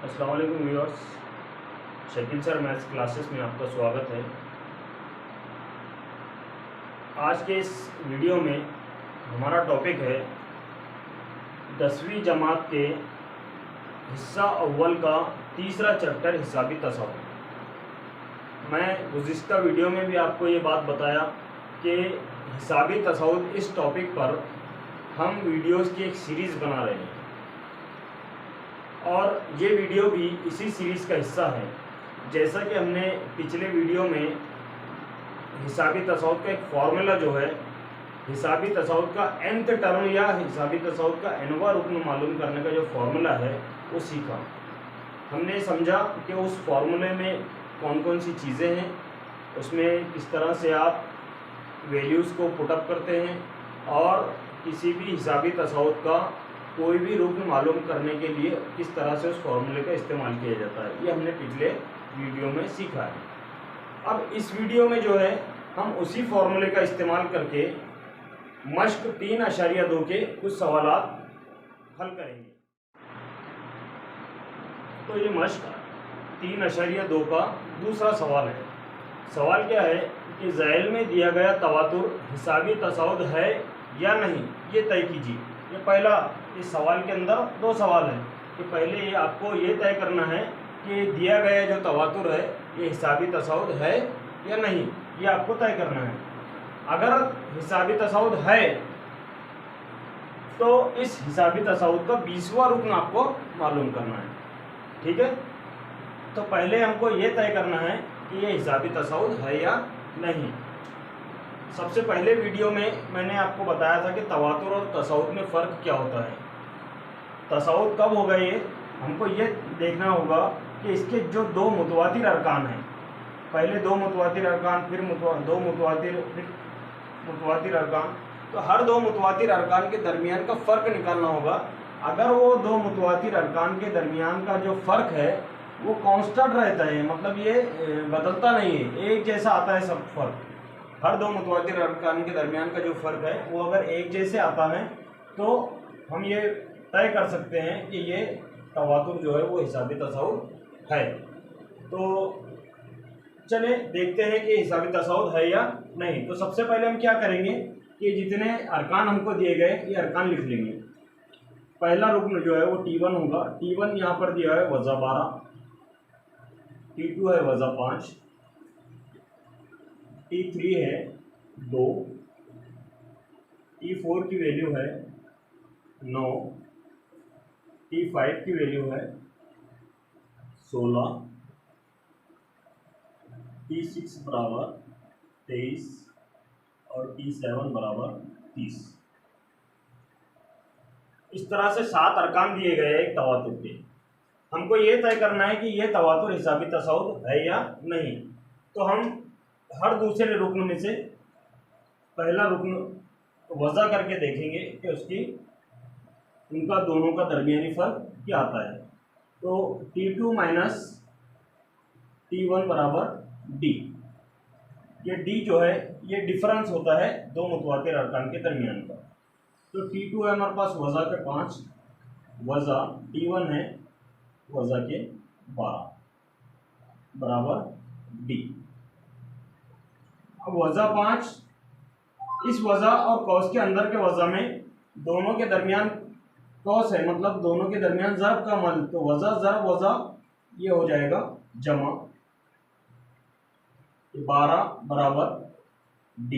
अस्सलाम वालेकुम viewers, Shakeel sir maths classes में आपका स्वागत है। आज के इस वीडियो में हमारा टॉपिक है 10वीं जमात के हिस्सा अव्वल का तीसरा चैप्टर हिसाबी तसाउर। मैं गुज़िश्ता वीडियो में भी आपको ये बात बताया कि हिसाबी तसाउर इस टॉपिक पर हम वीडियोस की एक सीरीज़ बना रहे हैं और ये वीडियो भी इसी सीरीज़ का हिस्सा है। जैसा कि हमने पिछले वीडियो में हिसाबी तसाउर का एक फार्मूला जो है, हिसाबी तसाउर का nth टर्म या हिसाबी तसाउर का nवां रुकन मालूम करने का जो फार्मूला है वो सीखा। हमने समझा कि उस फार्मूले में कौन कौन सी चीज़ें हैं, उसमें किस तरह से आप वैल्यूज़ को पुटअप करते हैं और किसी भी हिसाबी तसाउर का कोई भी रुकन मालूम करने के लिए किस तरह से उस फार्मूले का इस्तेमाल किया जाता है। ये हमने पिछले वीडियो में सीखा है। अब इस वीडियो में जो है हम उसी फार्मूले का इस्तेमाल करके मश्क 3.2 के कुछ सवालात हल करेंगे। तो ये मश्क 3.2 का दूसरा सवाल है। सवाल क्या है कि ज़ैल में दिया गया तवातुर हिसाबी तसाउर है या नहीं, ये तय कीजिए। ये पहला, इस सवाल के अंदर दो सवाल हैं कि पहले ये आपको ये तय करना है कि दिया गया जो तवातुर है ये हिसाबी तसाउर है या नहीं, ये आपको तय करना है। अगर हिसाबी तसाउर है तो इस हिसाबी तसाउर का 20वां रुकन आपको मालूम करना है। ठीक है, तो पहले हमको ये तय करना है कि ये हिसाबी तसाउर है या नहीं। सबसे पहले वीडियो में मैंने आपको बताया था कि तवातुर और तसाउर में फ़र्क क्या होता है। तसाउर कब होगा, ये हमको ये देखना होगा कि इसके जो दो मुतवातिर अरकान हैं, पहले दो मुतवातिर अरकान, फिर दो मुतवातिर अरकान, तो हर दो मुतवातिर अरकान के दरमियान का फ़र्क निकालना होगा। अगर वो दो मुतवातिर अरकान के दरमियान का जो फ़र्क है वो कांस्टेंट रहता है, मतलब ये बदलता नहीं है, एक जैसा आता है सब फ़र्क, हर दो मुतवातिर अरकान के दरमियान का जो फ़र्क है वो अगर एक जैसे आता है तो हम ये तय कर सकते हैं कि ये तवातुर जो है वो हिसाबी तसाउर है। तो चले देखते हैं कि हिसाबी तसाउर है या नहीं। तो सबसे पहले हम क्या करेंगे कि जितने अरकान हमको दिए गए ये अरकान लिख लेंगे। पहला रुकन जो है वो T1 होगा। T1 यहाँ पर दिया है -12, T2 है -5, T3 है 2, T4 की वैल्यू है 9, T5 की वैल्यू है 16, T6 बराबर 23 और T7 बराबर 30। इस तरह से 7 अरकान दिए गए हैं एक तवातुर के। हमको ये तय करना है कि ये तवातुर हिसाबी तसाउर है या नहीं। तो हम हर दूसरे रुकन में से पहला रुकन वज़ा करके देखेंगे कि उसकी उनका दोनों का दरमियानी फ़र्क क्या आता है। तो T2 माइनस T1 बराबर D। ये D जो है ये डिफरेंस होता है दो मुतवातिर अरकान के दरमियान का। तो T2 है हमारे पास वज़ा के 5, वज़ा T1 है वज़ा के 12 बराबर D। अब वज़ा 5, इस वज़ा और कौस के अंदर के वज़ा में दोनों के दरमियान कौस है, मतलब दोनों के दरमियान ज़रब का अमल, तो वज़ा ज़रब वज़ा ये हो जाएगा जमा 12 बराबर D।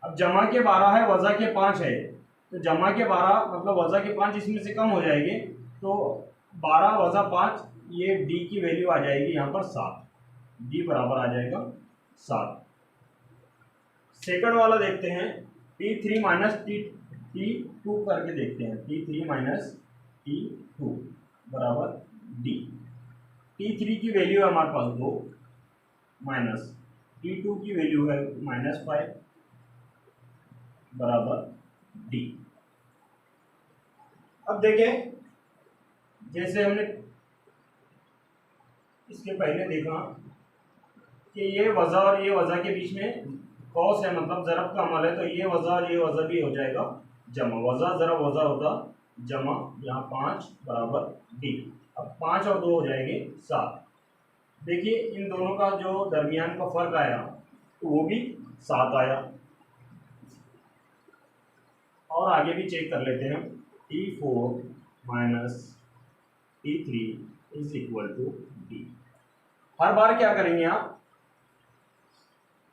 अब जमा के 12 है, वज़ा के 5 है, तो जमा के 12 मतलब वज़ा के 5 इसमें से कम हो जाएंगे, तो 12 वज़ा 5 ये D की वैल्यू आ जाएगी यहाँ पर 7, D बराबर आ जाएगा 7। सेकंड वाला देखते हैं, T3 माइनस T2 करके देखते हैं। T3 माइनस T2 बराबर D। T3 की वैल्यू है हमारे पास 2 माइनस T2 की वैल्यू है -5 बराबर D। अब देखें, जैसे हमने इसके पहले देखा कि ये वज़ा और ये वज़ा के बीच में कौस है, मतलब ज़रब का अमल है, तो ये वज़ा और ये वज़ा भी हो जाएगा जमा, वज़ा ज़रब वज़ा होगा जमा, यहाँ 5 बराबर D। अब 5 और 2 हो जाएंगे 7। देखिए इन दोनों का जो दरमियान का फर्क आया तो वो भी 7 आया। और आगे भी चेक कर लेते हैं। T4 minus T3 is equal to D। हर बार क्या करेंगे आप,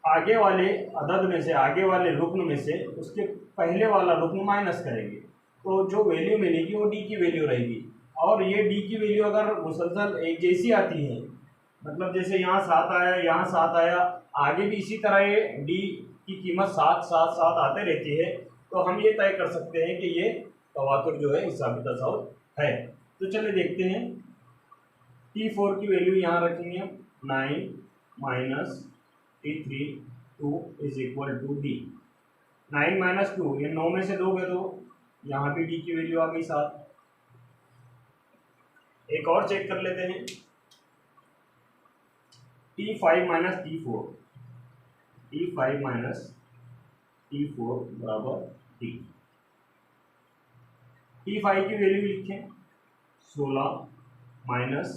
आगे वाले अदद में से, आगे वाले रुकन में से उसके पहले वाला रुकन माइनस करेंगे, तो जो वैल्यू मिलेगी वो डी की वैल्यू रहेगी। और ये डी की वैल्यू अगर मुसलसल एक जैसी आती है, मतलब जैसे यहाँ 7 आया, यहाँ 7 आया, आगे भी इसी तरह ये डी की कीमत 7 7 7 आते रहती है, तो हम ये तय कर सकते हैं कि ये तवातुर जो है हिसाबी तसाउर है। तो चलिए देखते हैं। T4 की वैल्यू यहाँ रखेंगे 9 minus T3 2 is equal to D। 9 minus 2, ये 9 में से दोगे तो यहाँ भी D की वैल्यू आ गई 7। एक और चेक कर लेते हैं। T5 minus T4, T5 minus T4 बराबर D। T5 की वैल्यू लिखें 16 माइनस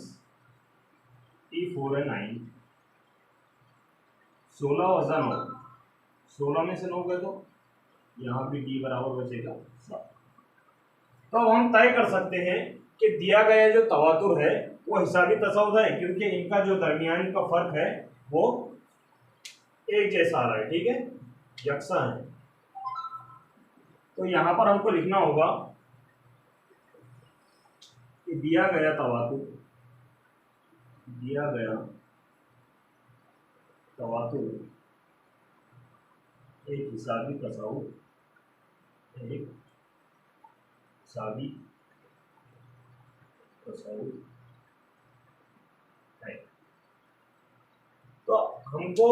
T4 है 9, 16 वजा 9, 16 में से 9 गए तो यहाँ भी D बराबर बचेगा 7। तो अब हम तय कर सकते हैं कि दिया गया जो तवातुर है वो हिसाबी तसाउर है, क्योंकि इनका जो दरमियान का फर्क है वो एक जैसा आ रहा है, ठीक है, यकसा है। तो यहाँ पर हमको लिखना होगा कि दिया गया तवातुर, दिया गया तवातुर एक हिसाबी तसाउर, एक हिसाबी तसाउर है। तो हमको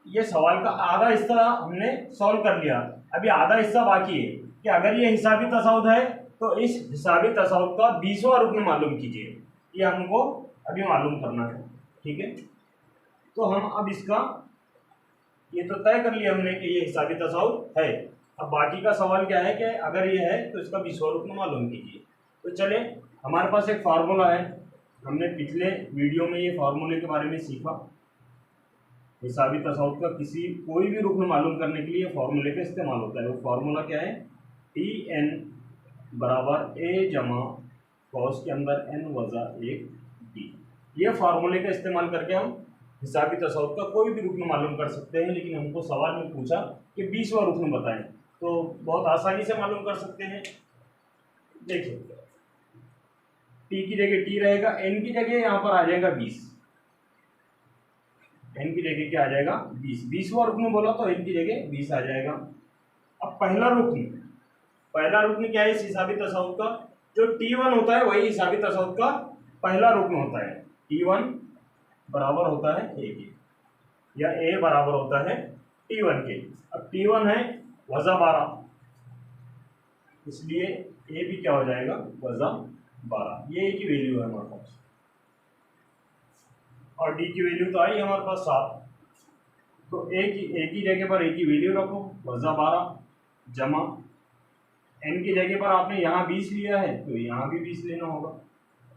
ये सवाल का आधा हिस्सा हमने सॉल्व कर लिया, अभी आधा हिस्सा बाकी है कि अगर ये हिसाबी तसाउर है तो इस हिसाबी तसाउर का 20वां रुकन मालूम कीजिए। ये हमको अभी मालूम करना है, ठीक है। तो हम अब इसका ये तो तय कर लिया हमने कि ये हिसाबी तसाउर है। अब बाकी का सवाल क्या है कि अगर ये है तो इसका 20वां रुकन मालूम कीजिए। तो चले, हमारे पास एक फार्मूला है, हमने पिछले वीडियो में ये फार्मूले के बारे में सीखा। हिसाबी तसाउर का किसी कोई भी रुकन मालूम करने के लिए फार्मूले का इस्तेमाल होता है। वो फार्मूला क्या है, Tn बराबर a जमा कॉस के अंदर n वजा 1 D। ये फार्मूले का इस्तेमाल करके हम हिसाबी तसाउर का कोई भी रुकन मालूम कर सकते हैं। लेकिन हमको सवाल में पूछा कि 20वां रुकन बताएं, तो बहुत आसानी से मालूम कर सकते हैं। देखिए T की जगह T रहेगा, n की जगह यहाँ पर आ जाएगा 20, n की जगह क्या आ जाएगा 20, 20वां रुकन बोला तो n की जगह 20 आ जाएगा। अब पहला रुकन क्या है इस हिसाबी तसाउर का, जो T1 होता है वही हिसाबी तसाउर का पहला रुकन होता है। T1 बराबर होता है a के, या a बराबर होता है T1 के। अब T1 है वजा 12, इसलिए a भी क्या हो जाएगा वजा 12। ये a की वैल्यू है हमारे पास, और d की वैल्यू तो आई हमारे पास 7। तो a की जगह पर a की वैल्यू रखो वजा 12, जमा n की जगह पर आपने यहाँ 20 लिया है तो यहाँ भी 20 लेना होगा,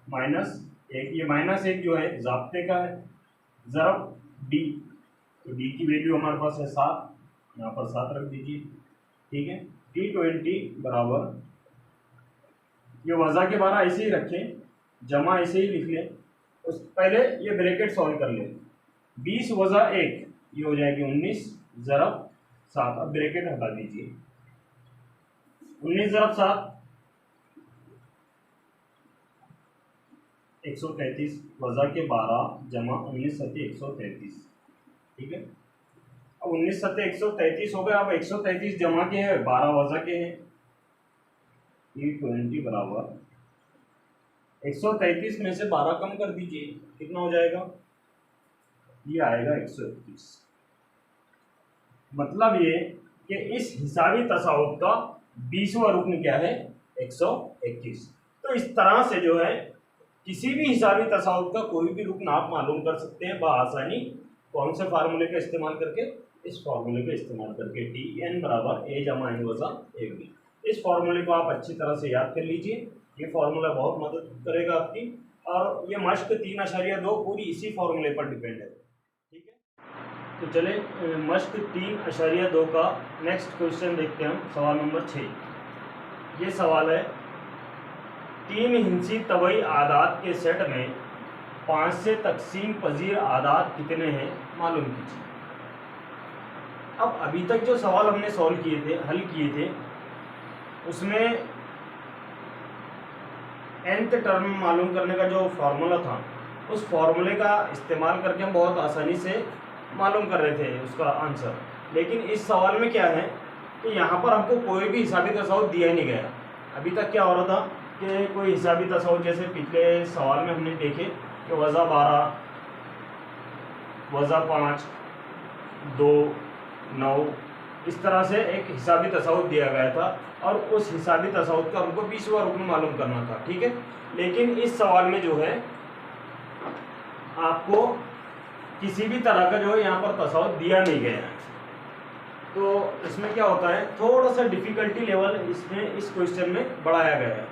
माइनस 1, ये माइनस 1 जो है ज़ाब्ते का है, ज़रब d, तो d की वैल्यू हमारे पास है 7, यहाँ पर 7 रख दीजिए, ठीक है। T20 बराबर, ये वज़ा के 12 ऐसे ही रखें, जमा ऐसे ही लिख लें। उस पहले ये ब्रैकेट सॉल्व कर लें, 20 वज़ा 1 ये हो जाएगी 19 ज़रब 7। अब ब्रैकेट हटा दीजिए, 19 ज़रब 7 133 वज़ा के 12 जमा 19 सत्ते 133, ठीक है। अब 19 सत्ते 133 हो गए। अब 133 जमा के हैं, 12 वज़ा के हैं। T20 बराबर 133 में से 12 कम कर दीजिए, कितना हो जाएगा, ये आएगा 121। मतलब ये कि इस हिसाबी तसाउर का 20वां रुकन क्या है 121। तो इस तरह से जो है किसी भी हिसाबी तसाउर का कोई भी रुकन आप मालूम कर सकते हैं बआसानी। कौन से फार्मूले का इस्तेमाल करके, इस फार्मूले का इस्तेमाल करके, Tn बराबर a जमा n वज़ा 1 D। इस फार्मूले को आप अच्छी तरह से याद कर लीजिए ये फार्मूला बहुत मदद करेगा आपकी, और ये मश्क 3.2 पूरी इसी फार्मूले पर डिपेंड है। ठीक है, तो चले मश्क 3.2 का नेक्स्ट क्वेश्चन देखते हैं हम, सवाल नंबर 6। ये सवाल है, 3 हिंसी तबई आदात के सेट में 5 से तकसीम पजीर आदात कितने हैं मालूम कीजिए। अब अभी तक जो सवाल हमने सॉल्व किए थे, हल किए थे, उसमें nth टर्म मालूम करने का जो फार्मूला था, उस फार्मूले का इस्तेमाल करके हम बहुत आसानी से मालूम कर रहे थे उसका आंसर। लेकिन इस सवाल में क्या है कि यहाँ पर हमको कोई भी हिसाबी तसाउत दिया ही नहीं गया। अभी तक क्या हो रहा था कि कोई हिसाबी तसाउत, जैसे पिछले सवाल में हमने देखे कि वज़ा 12, वज़ा 5, 2, 9, इस तरह से एक हिसाबी तसाउत दिया गया था, और उस हिसाबी तसाउत का हमको 20वां रुकन मालूम करना था। ठीक है, लेकिन इस सवाल में जो है आपको किसी भी तरह का जो है यहाँ पर तसाउत दिया नहीं गया है। तो इसमें क्या होता है, थोड़ा सा डिफ़िकल्टी लेवल इसमें इस क्वेश्चन में बढ़ाया गया है।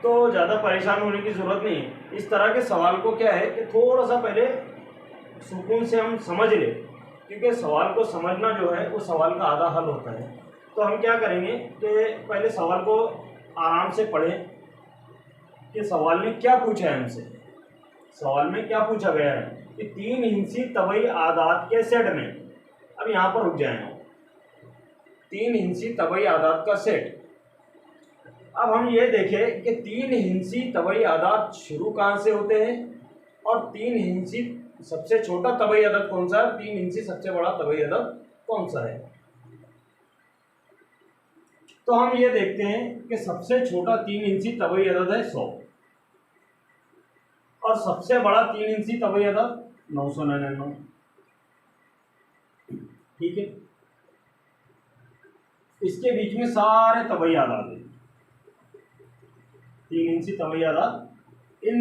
तो ज़्यादा परेशान होने की ज़रूरत नहीं है। इस तरह के सवाल को क्या है कि थोड़ा सा पहले सुकून से हम समझ लें, क्योंकि सवाल को समझना जो है वो सवाल का आधा हल होता है। तो हम क्या करेंगे कि पहले सवाल को आराम से पढ़ें कि सवाल ने क्या पूछा है हमसे। सवाल में क्या पूछा गया है कि 3 हिंसी तबई आदात के सेट में, अब यहाँ पर रुक जाए, 3 हिंसी तबई आदात का सेट। अब हम ये देखें कि 3 हिंसी तबई आदात शुरू कहाँ से होते हैं, और 3 हिंसी सबसे छोटा तबई अदद कौन सा है, 3 हिंसी सबसे बड़ा तबई अदद कौन सा है। तो हम ये देखते हैं कि सबसे छोटा 3 हिंसी तबई अदद है 100, और सबसे बड़ा 3 हिंसी तबई अदद 999। ठीक है, इसके बीच में सारे तबई आदाद हैं। 3 हिंसी तबई आदाद इन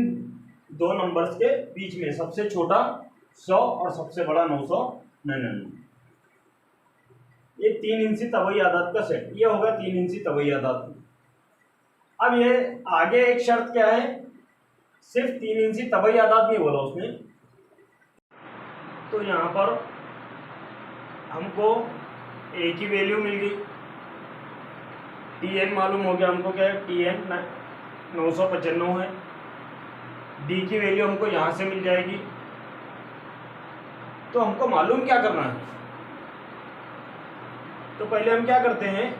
दो नंबर्स के बीच में सबसे छोटा 100 और सबसे बड़ा 999। ये 3 हिंसी तबई आदात का सेट, ये होगा 3 हिंसी तबई आदात। अब ये आगे एक शर्त क्या है, सिर्फ 3 हिंसी तबई आदात नहीं बोला उसने। तो यहाँ पर हमको ए की वैल्यू मिल गई, Tn मालूम हो गया हमको, क्या है Tn 995 है। डी की वैल्यू हमको यहाँ से मिल जाएगी। तो हमको मालूम क्या करना है, तो पहले हम क्या करते हैं,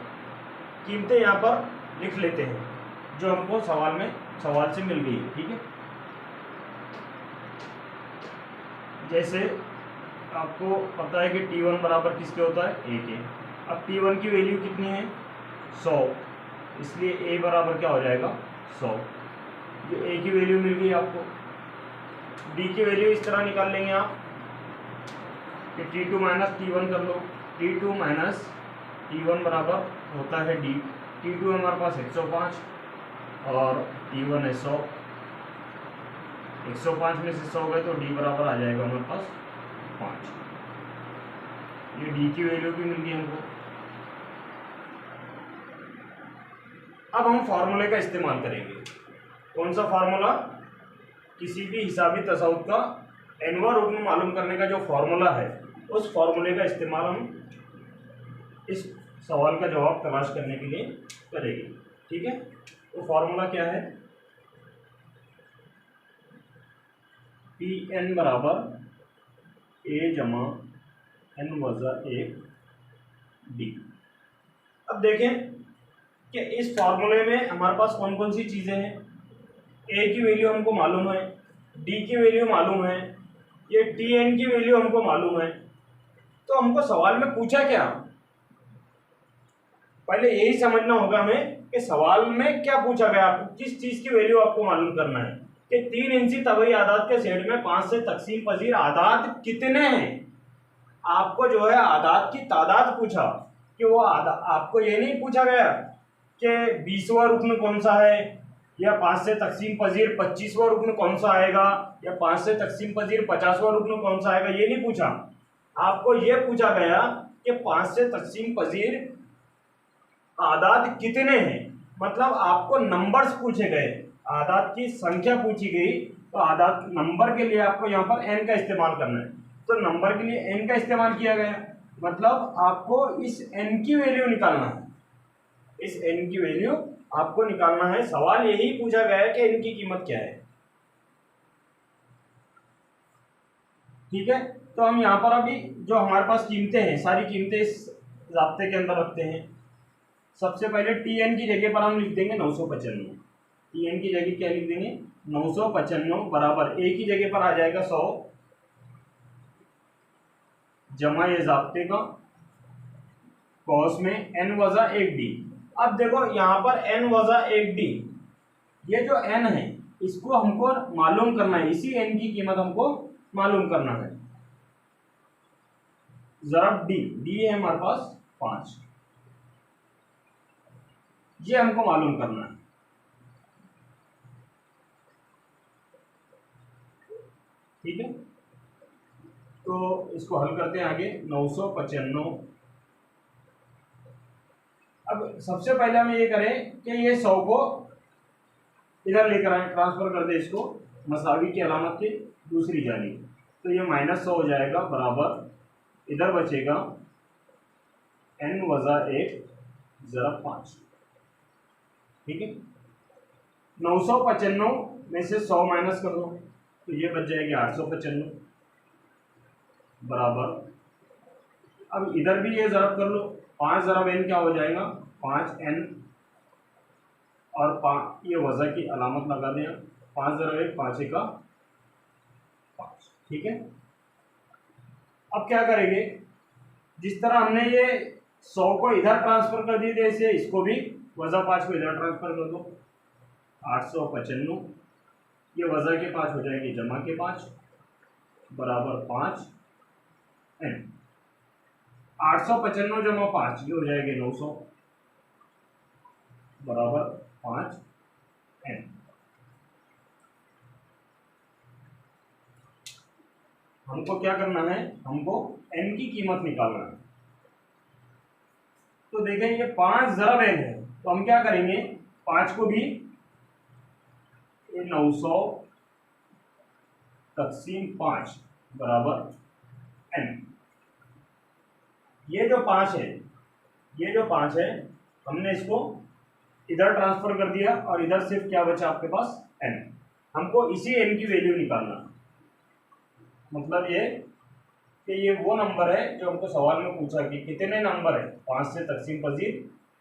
कीमतें यहाँ पर लिख लेते हैं जो हमको सवाल से मिल गई। ठीक है, जैसे आपको पता है कि T1 बराबर किसके होता है, A के। अब T1 की वैल्यू कितनी है 100, इसलिए A बराबर क्या हो जाएगा 100। ये A की वैल्यू मिल गई आपको। D की वैल्यू इस तरह निकाल लेंगे आप कि T2 माइनस T1 कर लो। T2 माइनस T1 बराबर होता है D। T2 हमारे पास 105 और T1 है 100। 105 में से 100 गए तो D बराबर आ जाएगा हमारे पास 5। ये D की वैल्यू भी मिल गई हमको। अब हम फार्मूले का इस्तेमाल करेंगे। कौन सा फार्मूला, किसी भी हिसाबी तसाउत का nवां रुकन मालूम करने का जो फार्मूला है, उस फार्मूले का इस्तेमाल हम इस सवाल का जवाब तलाश करने के लिए करेंगे। ठीक है, तो फार्मूला क्या है, Pn बराबर A जमा n वज़ा 1 D। अब देखें कि इस फार्मूले में हमारे पास कौन कौन सी चीज़ें हैं। A की वैल्यू हमको मालूम है, D की वैल्यू मालूम है, ये Tn की वैल्यू हमको मालूम है। तो हमको सवाल में पूछा क्या, पहले यही समझना होगा हमें कि सवाल में क्या पूछा गया, आपको किस चीज़ की वैल्यू आपको मालूम करना है कि 3 हिंसी तबई आदात के सेट में 5 से तकसीम पजीर आदात कितने हैं। आपको जो है आदात की तादाद पूछा कि वो आपको ये नहीं पूछा गया कि 20वां रुकन कौन सा है, या 5 से तकसीम पजीर 25वां रुकन कौन सा आएगा, या 5 से तकसीम पजीर 50वां रुकन कौन सा आएगा, ये नहीं पूछा। आपको ये पूछा गया कि 5 से तकसीम पजीर आदात कितने हैं। मतलब आपको नंबर्स पूछे गए, आदाद की संख्या पूछी गई, तो आदाद नंबर के लिए आपको यहाँ पर n का इस्तेमाल करना है। तो नंबर के लिए n का इस्तेमाल किया गया, मतलब आपको इस n की वैल्यू निकालना है, इस n की वैल्यू आपको निकालना है। सवाल यही पूछा गया है कि n की कीमत क्या है। ठीक है, तो हम यहाँ पर अभी जो हमारे पास कीमतें हैं, सारी कीमतें इस ज़ाब्ते के अंदर रखते हैं। सबसे पहले Tn की जगह पर हम लिख देंगे 995। Tn की जगह क्या लिख देंगे 995 बराबर a की जगह पर आ जाएगा 100 जमा ये ज़ाब्ते का कॉस में n वजा 1d। अब देखो यहाँ पर n वजा 1d, ये जो n है इसको हमको मालूम करना है, इसी n की कीमत हमको मालूम करना है। ज़रब d है हमारे पास 5, ये हमको मालूम करना है। ठीक है, तो इसको हल करते हैं आगे। 995, अब सबसे पहले हम ये करें कि ये 100 को इधर लेकर आए, ट्रांसफर कर दे इसको मसावी की अलामत की दूसरी जानिब, तो ये -100 हो जाएगा बराबर इधर बचेगा n वजा 1 ज़रब 5। ठीक है, 995 में से 100 माइनस कर दो तो ये बच जाएगी 895 बराबर, अब इधर भी ये ज़रब कर लो, 5 ज़रब n क्या हो जाएगा 5n, और 5 ये वज़ा की अलामत लगा दें, 5 ज़रब 1 5 का 5। ठीक है, अब क्या करेंगे, जिस तरह हमने ये 100 को इधर ट्रांसफर कर दिए थे, इसे इसको भी वज़ा 5 को इधर ट्रांसफर कर दो। 895 ये वज़ा के 5 हो जाएंगे जमा के 5 बराबर 5n। 895 जमा 5 ये हो जाएंगे 900 बराबर 5n। हमको क्या करना है, हमको n की कीमत निकालना है। तो देखें ये 5 ज़रब n है, तो हम क्या करेंगे 5 को भी 900 तक़सीम 5 बराबर n। ये जो 5 है, ये जो 5 है हमने इसको इधर ट्रांसफर कर दिया और इधर सिर्फ क्या बचा आपके पास n। हमको इसी n की वैल्यू निकालना, मतलब ये कि ये वो नंबर है जो हमको सवाल में पूछा कि कितने नंबर है 5 से तक़सीम पजीर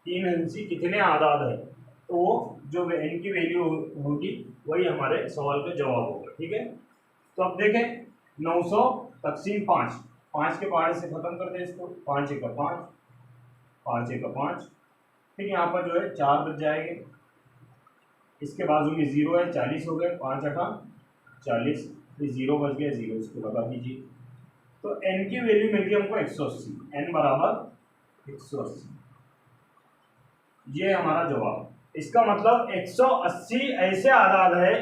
3 हिस्से कितने आदाद है, तो वो जो n की वैल्यू होगी वही हमारे सवाल का जवाब होगा। ठीक है, तो अब देखें 900 तक़सीम 5, 5 के पहाड़े से ख़त्म कर दें इसको, 5 1 5, 5 1 5, फिर यहाँ पर जो है 4 बच जाएंगे, इसके बाजू में 0 है 40 हो गए, 5 8 40, फिर 0 बच गया 0 इसको लगा दीजिए, तो n की वैल्यू मिल गई हमको 180, n बराबर 180, ये हमारा जवाब। इसका मतलब 180 ऐसे आदाद है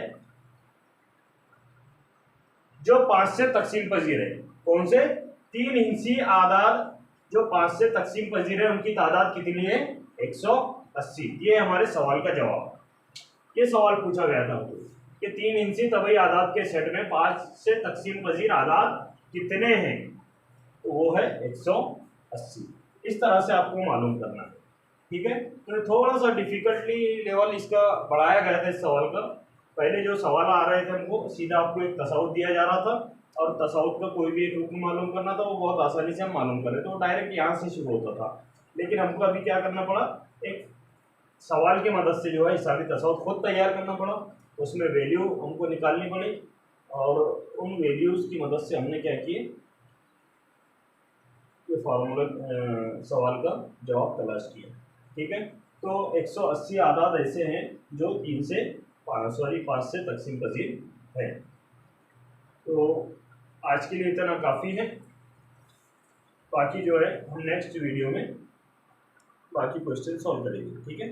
जो 5 से तक़सीम पजीर है। कौन से? 3 हिस्सी आदाद जो 5 से तक़सीम पजीर है, उनकी तादाद कितनी है 180। ये हमारे सवाल का जवाब। ये सवाल पूछा गया था कि 3 हिस्सी तबई आदाद के सेट में 5 से तक़सीम पजीर आदाद कितने हैं, तो वो है 180। इस तरह से आपको मालूम करना है। ठीक है, तो थोड़ा सा डिफिकल्टी लेवल इसका बढ़ाया गया था इस सवाल का। पहले जो सवाल आ रहे थे हमको सीधा आपको एक तसाउद दिया जा रहा था और तसाउद का कोई भी एक रुकन मालूम करना था, वो बहुत आसानी से हम मालूम कर रहे थे, वो डायरेक्ट यहाँ से शुरू होता था। लेकिन हमको अभी क्या करना पड़ा, एक सवाल की मदद से जो है हिसाबी तसाउद खुद तैयार करना पड़ा, उसमें वैल्यू हमको निकालनी पड़ी और उन वैल्यूज़ की मदद से हमने क्या किए, ये फार्मूला सवाल का जवाब तलाश किया। ठीक है, तो 180 आदाद ऐसे हैं जो 5 से तक़सीम पजीर है। तो आज के लिए इतना काफ़ी है, बाकी जो है हम नेक्स्ट वीडियो में बाकी क्वेश्चन सॉल्व करेंगे। ठीक है।